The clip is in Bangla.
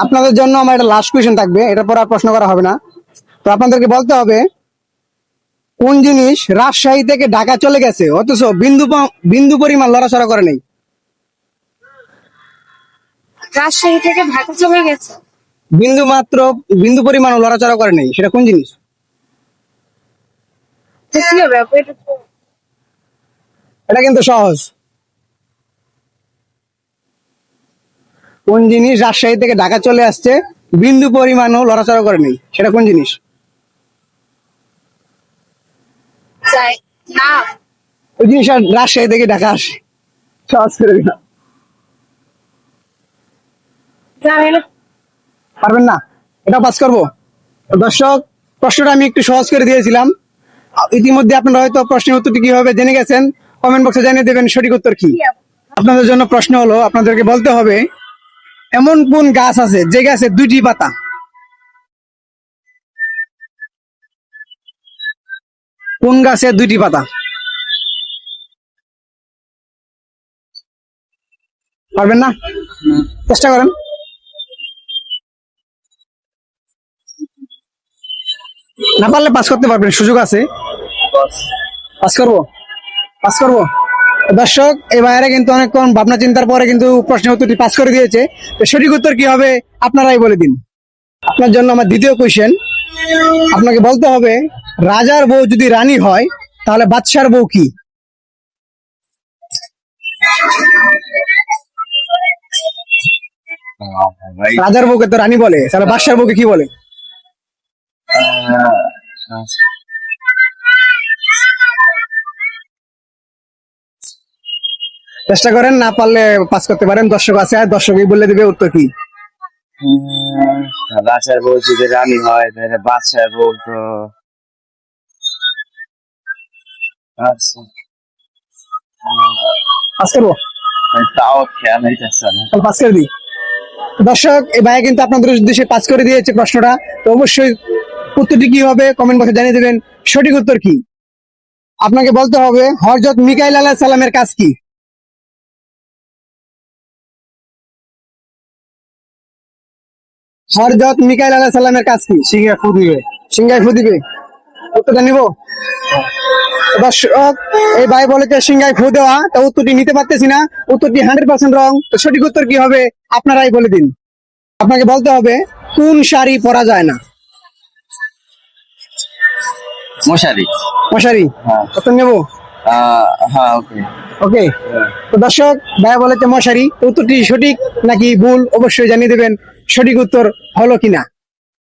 আপনাদের জন্য আমার একটা লাস্ট কোয়েশ্চেন থাকবে, এটার পর আর প্রশ্ন করা হবে না। তো আপনাদেরকে বলতে হবে কোন জিনিস রাজশাহী থেকে ঢাকা চলে গেছে অথচ বিন্দু পরিমাণ লড়াচড়া করে নেই। রাজশাহী থেকে ঢাকা চলে গেছে। বিন্দু পরিমাণ লড়াচড়া করে নেই, সেটা কোন জিনিস? তো কি হবে আপু? এটা তো এটা কিন্তু সহজ। কোন জিনিস রাজশাহী থেকে ঢাকা চলে আসছে বিন্দু পরিমাণও লড়াচড়া করে নেই, সেটা কোন জিনিস? চাই না। ওই জিনিস আর রাজশাহী থেকে ঢাকা আসে। সহজ করে দিলাম। জানি না। পারবেন না? এটা পাস করবো। তো দর্শক, প্রশ্নটা আমি একটু সহজ করে দিয়েছিলাম। ইতিমধ্যে আপনারা হয়তো প্রশ্নের উত্তরটি কিভাবে জেনে গেছেন, কমেন্ট বক্সে জানিয়ে দেবেন সঠিক উত্তর কি। আপনাদের জন্য প্রশ্ন হলো, আপনাদেরকে বলতে হবে এমন কোন গাছ আছে যে গাছে দুইটি পাতা? কোন গাছে দুইটি পাতা? পারবেন না? চেষ্টা করেন। না পারলে পাস করতে পারবেন, সুযোগ আছে। পাস করবো, পাস করবো। দর্শক, এই ভাইয়েরা কিন্তু অনেকক্ষণ ভাবনা চিন্তার পরে কিন্তু প্রশ্নের উত্তরটি পাস করে দিয়েছে। তো সঠিক উত্তর কি হবে আপনারাই বলে দিন। আপনার জন্য আমার দ্বিতীয় কোয়েশ্চেন, আপনাকে বলতে হবে রাজার বউ যদি রানী হয় তাহলে বাদশার বউ কি? ভাই রাজার বউকে তো রানী বলে, তাহলে বাদশার বউকে কি বলে? চেষ্টা করেন, না পারলে পাস করতে পারেন। দর্শক আছে, আর দর্শকই বলে দিবে উত্তর কি। রাজার বউ যদি রানী হয় তাহলে বাদশার বউ তো আচ্ছা পাস করবো, তাও খেয়াল হইতেছে না। তাহলে পাস করে দিই। দর্শক, এই ভাইয়া কিন্তু আপনাদের উদ্দেশ্যে পাস করে দিয়েছে প্রশ্নটা। তো অবশ্যই উত্তরটি কি হবে কমেন্ট বক্সে জানিয়ে দেবেন সঠিক উত্তর কি। আপনাকে বলতে হবে হযরত মিকাইল আলাইহিস সালামের কাজ কি? হযরত মিকাইল আলাইহিস সালামের কাজ কি? সিঙ্গা ফু দিবে। সিংহায় ফু দিবে। উত্তরটা নিব। দর্শক, এই ভাই বলেছে সিংহায় ফু দেওয়া, তো উত্তরটি নিতে পারতেছি না। উত্তরটি 100% রং। তো সঠিক উত্তর কি হবে আপনারাই বলে দিন। আপনাকে বলতে হবে কোন শাড়ি পরা যায় না? মশারি। মশারি। হ্যাঁ। উত্তর নেব। হ্যাঁ, ওকে। ওকে। তো দর্শক, ভাইয়া বলেছে মশারি। তো উত্তরটি সঠিক নাকি ভুল অবশ্যই জানিয়ে দেবেন সঠিক উত্তর হলো কিনা।